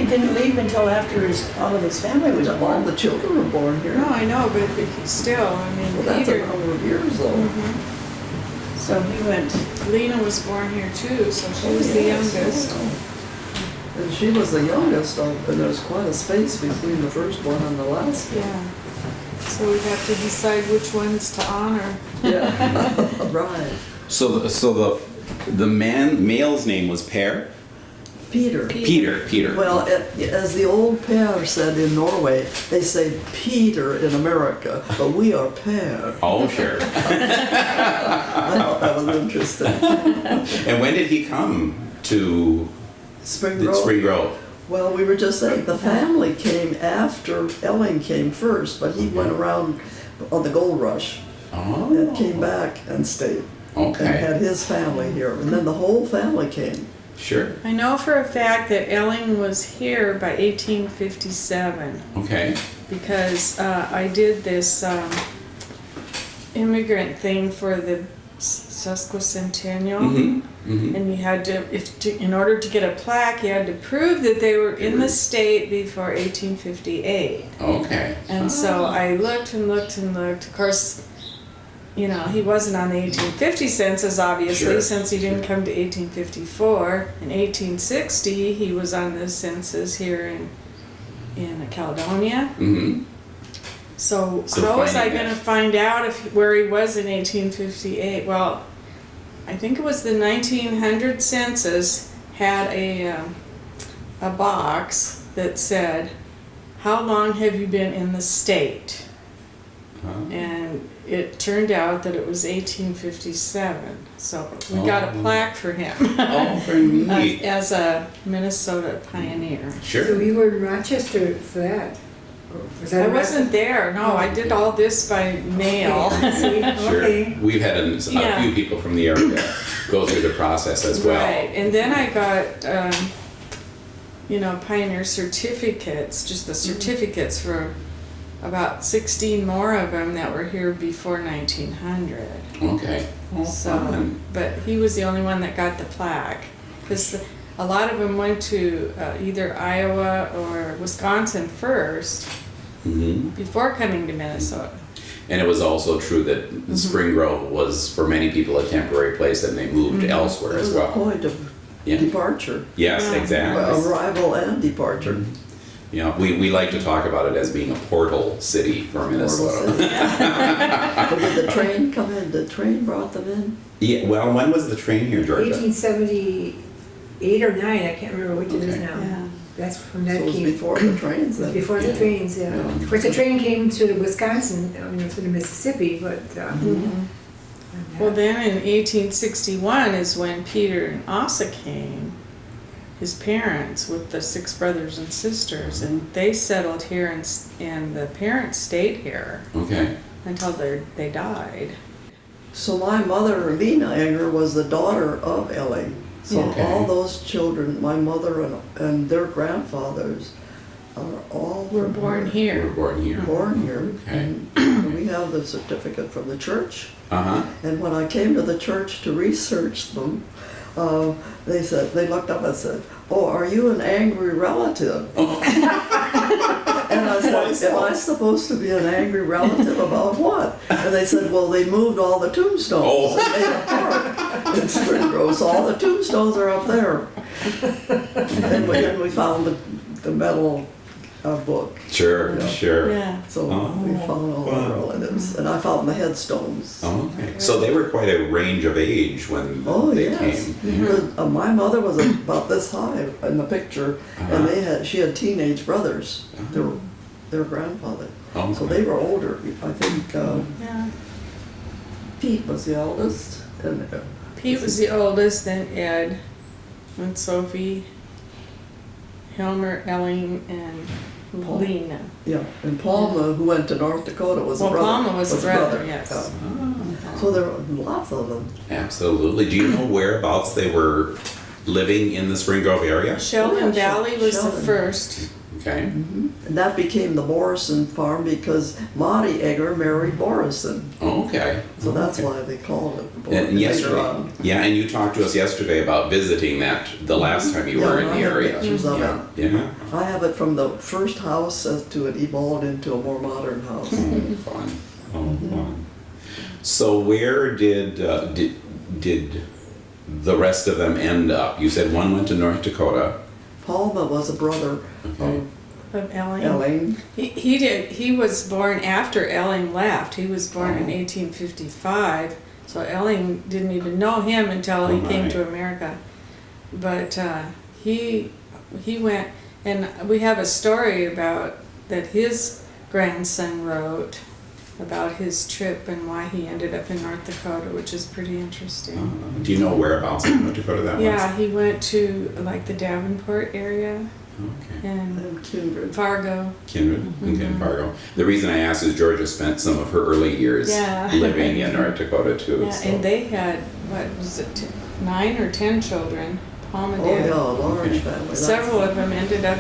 didn't leave until after all of his family was All born. the children were born here. No, I know, but still, I mean, Well, that's a Peter, number of years though. So he went, Lena was born here too, so she was the Yes, youngest. oh. And she was the youngest, and there's quite a space between the first one and the last one. Yeah. So we have to decide which ones to honor. Yeah, right. So the male's name was Per? Peter. Peter. Well, as the old Per said in Norway, they say Peter in America, but we are Per. Oh, sure. I thought that was interesting. And when did he come to Spring the Grove. Spring Grove? Well, we were just saying the family came after Elling came first, but he went around on the gold rush Oh. and came back and stayed and Okay. had his family here, and then the whole family came. Sure. I know for a fact that Elling was here by 1857 Okay. because I did this immigrant thing for the sesquicentennial. Mm-hmm. Mm-hmm. And you had to, in order to get a plaque, you had to prove that they were in the state before 1858. Okay. And so I looked and looked and looked. Of course, you know, he wasn't on the 1850 census, obviously, Sure. since he didn't come to 1854. In 1860, he was on the census here in Caledonia. Mm-hmm. So So how was I finding going to that- find out where he was in 1858? Well, I think it was the 1900 census had a box that said, "How long have you been in the state?" And it turned out that it was 1857. So we got a Oh. plaque for him Oh, very neat. as a Minnesota pioneer. So Sure. you were in Rochester for that? Or was that I in wasn't there. No, I did all this by mail. See, Sure. okay. We've had a Yeah. few people from the area go through the process as well. Right, and then I got, pioneer certificates, just the certificates for about 16 more of them that were here before 1900. Okay. Oh, So, fun. but he was the only one that got the plaque, because a lot of them went to either Iowa or Wisconsin first Mm-hmm. before coming to Minnesota. And it was also true that Mm-hmm. Spring Grove was, for many people, a temporary place, and they moved Mm-hmm. elsewhere It as was a well. point of Yeah. departure, Yes, Yeah. exactly. arrival and departure. Yeah, we like to talk about it as being a portal city for Minnesota. But did the train come in? The train brought them in? Yeah, well, when was the train here, Georgia? 1878 or 9, I can't remember which it is Okay. now. Yeah. That's from So that it was came. before the trains then? Before the Yeah. trains, yeah. Yeah. Of course, the train came to Wisconsin, to the Mississippi, but. Well, then in 1861 is when Peter and Asa came, his parents with the 6 brothers and sisters, and they settled here, and the parents stayed here Okay. until they died. So my mother, Lena Enger, was the daughter of Elling. So Okay. all those children, my mother and their grandfathers, are all Were from born We here. were born here. Born here. Okay. And we have the certificate from the church. Uh-huh. And when I came to the church to research them, they looked up and said, "Oh, are you an angry relative?" And I said, "Am I supposed to be an angry relative about what?" And they said, "Well, they moved all the tombstones Oh. and made a park in Spring Grove, so all the tombstones are up there." And then we found the metal book. Sure, Yeah. sure. Yeah. So Oh, we found all wow. our relatives, and I found the headstones. Oh, okay. So they were quite a range of age when Oh, they yes. came. Because, my mother was about this high in the picture, and she had teenage brothers. Their grandfather. Oh, So they were older. I think Yeah. Pete was the eldest, and Pete was the oldest, then Ed, then Sophie, Helmer, Elling, and Paul. Lena. yeah, and Palma, who went to North Dakota, was Well, a brother. Palma was a brother, yes. Yeah. So there were lots of them. Absolutely. Do you know whereabouts they were living in the Spring Grove area? Sheldon Oh, yeah, Valley was the Sheldon. first. Okay. And that became the Borison farm because Marty Egger married Borison. Okay. So that's Okay. why they called it the And Borison. yesterday, yeah, and you talked to us yesterday about visiting that the last time you were in I the have area. pictures of Yeah. it. Yeah. I have it from the first house to it evolved into a more modern house. Oh, fun. Oh, fun. So where did the rest of them end up? You said one went to North Dakota. Palma was a brother Okay. Of Elling. of Elling. He was born after Elling left. He was born in Oh. 1855, so Elling didn't even know him until he Oh, came right. to America. But he went, and we have a story about that his grandson wrote about his trip and why he ended up in North Dakota, which is pretty interesting. Do you know whereabouts in North Dakota that Yeah, he went to like the Davenport area was? Okay. and And Kindred. Fargo. Kindred in Fargo. The reason I asked is Georgia spent some of her early years Yeah. living in North Dakota too. Yeah, so. and they had, what was it, 9 or 10 children, Palma Oh, did. yeah, a large Okay. family. Several of them ended up,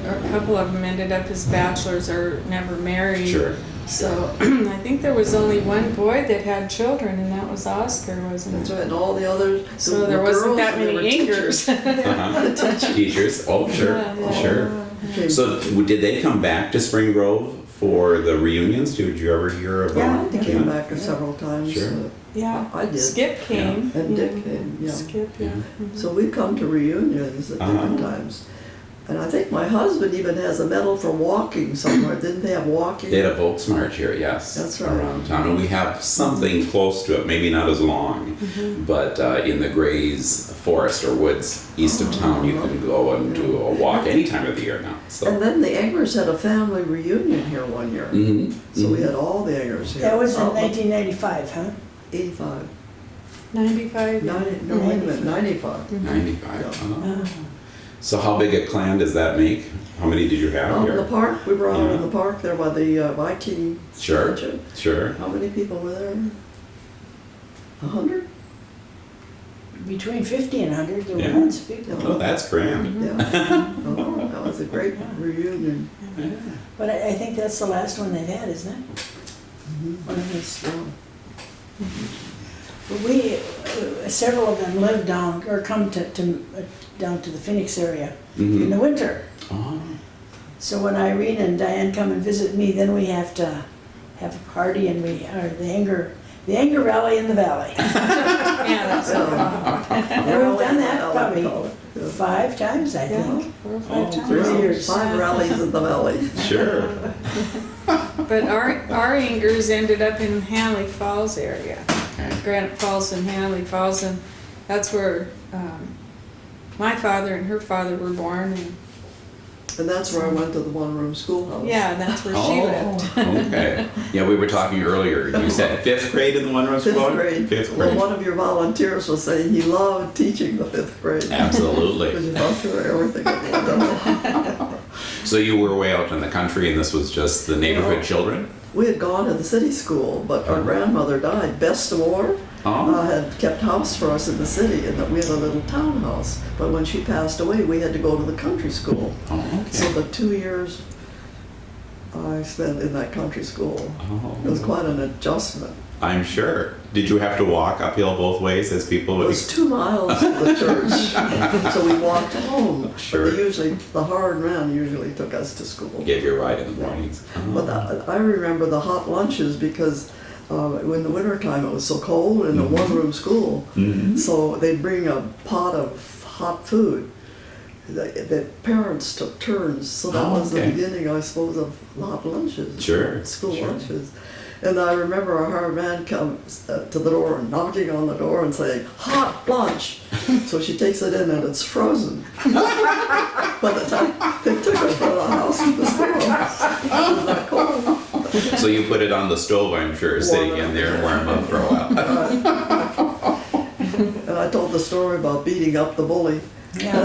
or a couple of them ended up as bachelors or never married. Sure. So I think there was only one boy that had children, and that was Oscar, wasn't That's it? right, and all the others. So the there wasn't girls, that they many were Engers. teachers. Uh-huh. Teachers. Oh, sure. Yeah, yeah. Sure. Okay. So did they come back to Spring Grove for the reunions? Did you ever hear about? Yeah, they came Yeah. back several times. Sure. Yeah. I did. Skip came. And Dick came, yeah. Skip, yeah. So we come to reunions at Uh-huh. different times. And I think my husband even has a medal for walking somewhere. Didn't they have walking? They had a Volksmarch here, yes. That's right. Around town. And we have something close to it, maybe not as long, but in the Grays Forest or woods east of town, you can go and do a walk any time of the year now. So. And then the Engers had a family reunion here one year. Mhm, So we mhm. had all the Engers here. That was in Oh, 1995, huh? 85. 95. yeah. 90, no, wait a minute, 95. 95. Yeah. Oh. So how big a clan does that make? How many did you have Out in the here? park, we were out Yeah. in the park there by the Viking Sure. statue. Sure. How many people were there? 100? Between 50 and 100, there Yeah. were lots of people. Oh, that's grand. Yeah. Oh, that was a great reunion. But I think that's the last one they've had, isn't it? One of these. We, several of them live down, or come down to the Phoenix area in Mhm. the winter. Oh. So when Irene and Diane come and visit me, then we have to have a party and we are the Anger Rally in the Valley. Yeah, that's And we've done that Valley, probably we call it. Yeah. 5 times, I think. 4 or 5 Oh, times. great. 3 years. 5 rallies in the valley. Sure. But our Engers ended up in Hanley Falls area. Okay. Granite Falls and Hanley Falls, and that's where my father and her father were born, And that's where I went to the one-room schoolhouse. yeah, and that's where she lived. Okay. Yeah, we were talking earlier. You said 5th grade in the one room Fifth school? grade. 5th Well, grade. one of your volunteers was saying he loved teaching the 5th grade. Because Absolutely. you thought you were everything at the level. So you were way out in the country and this was just the neighborhood children? We had gone to the city school, but our grandmother died. Bess DeMore Oh. had kept house for us in the city, and that we had a little townhouse. But when she passed away, we had to go to the country school. Oh, So okay. the 2 years I spent in that country school, it was Oh. quite an adjustment. I'm sure. Did you have to walk uphill both ways as people It would? was 2 miles to the church, so we walked home. Sure. But the hard man usually took us to school. Give you a ride in the mornings. But I remember the hot lunches because in the wintertime it was so cold in a one-room school. Mhm. So they'd bring a pot of hot food. The parents took turns, so that Oh, was okay. the beginning, I suppose, of hot lunches. Sure, School sure. lunches. And I remember a hard man comes to the door and knocking on the door and saying, "Hot lunch." So she takes it in and it's frozen. By the time they took it from the house to the school, it was not cold. So you put it on the stove, I'm sure, sitting in there and warm up for a while. And I told the story about beating up the bully. Yeah.